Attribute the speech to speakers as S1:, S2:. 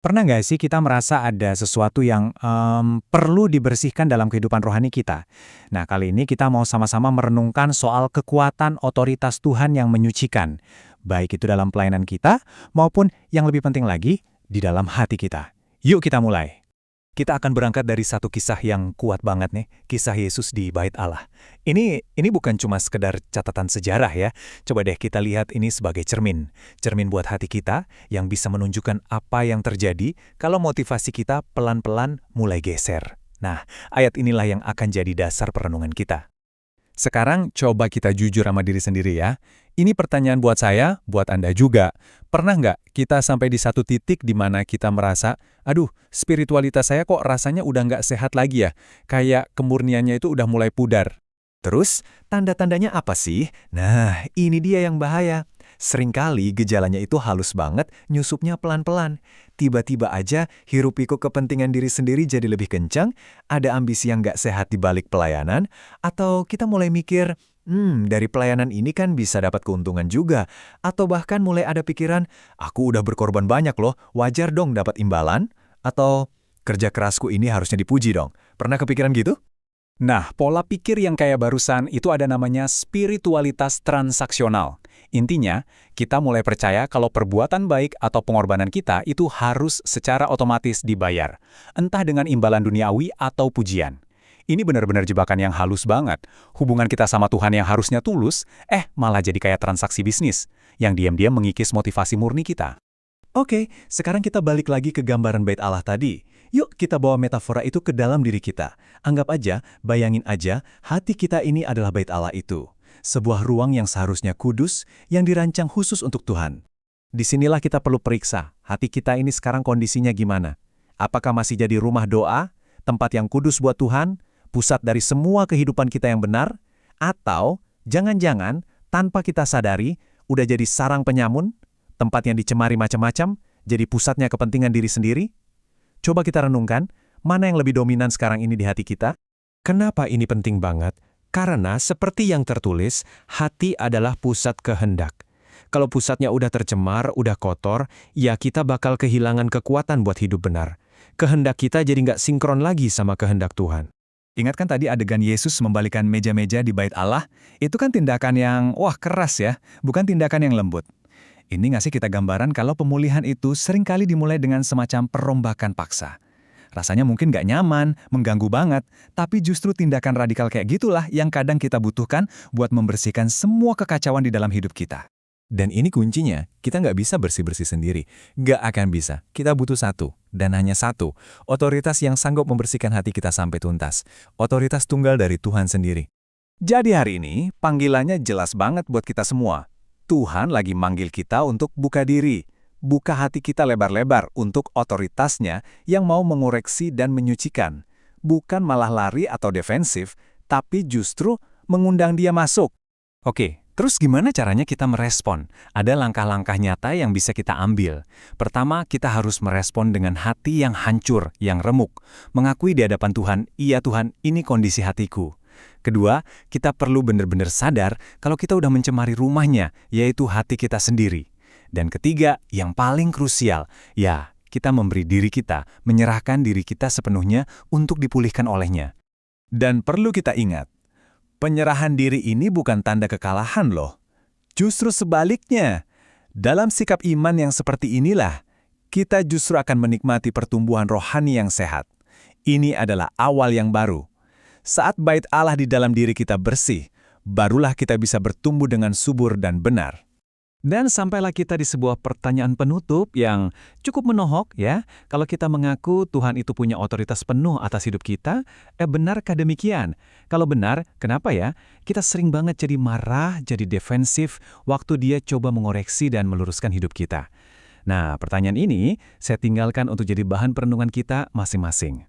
S1: Pernah nggak sih kita merasa ada sesuatu yang perlu dibersihkan dalam kehidupan rohani kita? Nah, kali ini kita mau sama-sama merenungkan soal kekuatan otoritas Tuhan yang menyucikan, baik itu dalam pelayanan kita maupun yang lebih penting lagi, di dalam hati kita. Yuk kita mulai. Kita akan berangkat dari satu kisah yang kuat banget nih, kisah Yesus di Bait Allah. Ini bukan cuma sekedar catatan sejarah ya. Coba deh kita lihat ini sebagai cermin. Cermin buat hati kita yang bisa menunjukkan apa yang terjadi kalau motivasi kita pelan-pelan mulai geser. Nah, ayat inilah yang akan jadi dasar perenungan kita. Sekarang coba kita jujur sama diri sendiri ya. Ini pertanyaan buat saya, buat Anda juga. Pernah nggak kita sampai di satu titik di mana kita merasa, aduh, spiritualitas saya kok rasanya udah nggak sehat lagi ya? Kayak kemurniannya itu udah mulai pudar. Terus, tanda-tandanya apa sih? Nah, ini dia yang bahaya. Seringkali gejalanya itu halus banget, nyusupnya pelan-pelan. Tiba-tiba aja, hiruk-pikuk kepentingan diri sendiri jadi lebih kencang, ada ambisi yang nggak sehat di balik pelayanan, atau kita mulai mikir, dari pelayanan ini kan bisa dapat keuntungan juga. Atau bahkan mulai ada pikiran, aku udah berkorban banyak loh, wajar dong dapat imbalan. Atau, kerja kerasku ini harusnya dipuji dong. Pernah kepikiran gitu? Nah, pola pikir yang kayak barusan itu ada namanya spiritualitas transaksional. Intinya, kita mulai percaya kalau perbuatan baik atau pengorbanan kita itu harus secara otomatis dibayar, entah dengan imbalan duniawi atau pujian. Ini benar-benar jebakan yang halus banget. Hubungan kita sama Tuhan yang harusnya tulus, malah jadi kayak transaksi bisnis, yang diam-diam mengikis motivasi murni kita. Oke, sekarang kita balik lagi ke gambaran Bait Allah tadi. Yuk kita bawa metafora itu ke dalam diri kita. Anggap aja, bayangin aja, hati kita ini adalah Bait Allah itu. Sebuah ruang yang seharusnya kudus, yang dirancang khusus untuk Tuhan. Disinilah kita perlu periksa, hati kita ini sekarang kondisinya gimana? Apakah masih jadi rumah doa, tempat yang kudus buat Tuhan, pusat dari semua kehidupan kita yang benar? Atau, jangan-jangan, tanpa kita sadari, udah jadi sarang penyamun, tempat yang dicemari macam-macam, jadi pusatnya kepentingan diri sendiri? Coba kita renungkan, mana yang lebih dominan sekarang ini di hati kita? Kenapa ini penting banget? Karena seperti yang tertulis, hati adalah pusat kehendak. Kalau pusatnya udah tercemar, udah kotor, ya kita bakal kehilangan kekuatan buat hidup benar. Kehendak kita jadi nggak sinkron lagi sama kehendak Tuhan. Ingat kan tadi adegan Yesus membalikan meja-meja di Bait Allah? Itu kan tindakan yang, keras ya, bukan tindakan yang lembut. Ini ngasih kita gambaran kalau pemulihan itu seringkali dimulai dengan semacam perombakan paksa. Rasanya mungkin nggak nyaman, mengganggu banget, tapi justru tindakan radikal kayak gitulah yang kadang kita butuhkan buat membersihkan semua kekacauan di dalam hidup kita. Dan ini kuncinya, kita nggak bisa bersih-bersih sendiri. Nggak akan bisa, kita butuh satu, dan hanya satu. Otoritas yang sanggup membersihkan hati kita sampai tuntas. Otoritas tunggal dari Tuhan sendiri. Jadi hari ini, panggilannya jelas banget buat kita semua. Tuhan lagi manggil kita untuk buka diri, buka hati kita lebar-lebar untuk otoritasnya yang mau mengoreksi dan menyucikan. Bukan malah lari atau defensif, tapi justru mengundang dia masuk. Oke, terus gimana caranya kita merespon? Ada langkah-langkah nyata yang bisa kita ambil. Pertama, kita harus merespon dengan hati yang hancur, yang remuk. Mengakui di hadapan Tuhan, iya Tuhan, ini kondisi hatiku. Kedua, kita perlu benar-benar sadar kalau kita udah mencemari rumahnya, yaitu hati kita sendiri. Dan ketiga, yang paling krusial, ya, kita memberi diri kita, menyerahkan diri kita sepenuhnya untuk dipulihkan olehnya. Dan perlu kita ingat, penyerahan diri ini bukan tanda kekalahan loh. Justru sebaliknya, dalam sikap iman yang seperti inilah, kita justru akan menikmati pertumbuhan rohani yang sehat. Ini adalah awal yang baru. Saat Bait Allah di dalam diri kita bersih, barulah kita bisa bertumbuh dengan subur dan benar. Dan sampailah kita di sebuah pertanyaan penutup yang cukup menohok ya. Kalau kita mengaku Tuhan itu punya otoritas penuh atas hidup kita, benarkah demikian? Kalau benar, kenapa ya? Kita sering banget jadi marah, jadi defensif waktu dia coba mengoreksi dan meluruskan hidup kita. Nah, pertanyaan ini saya tinggalkan untuk jadi bahan perenungan kita masing-masing.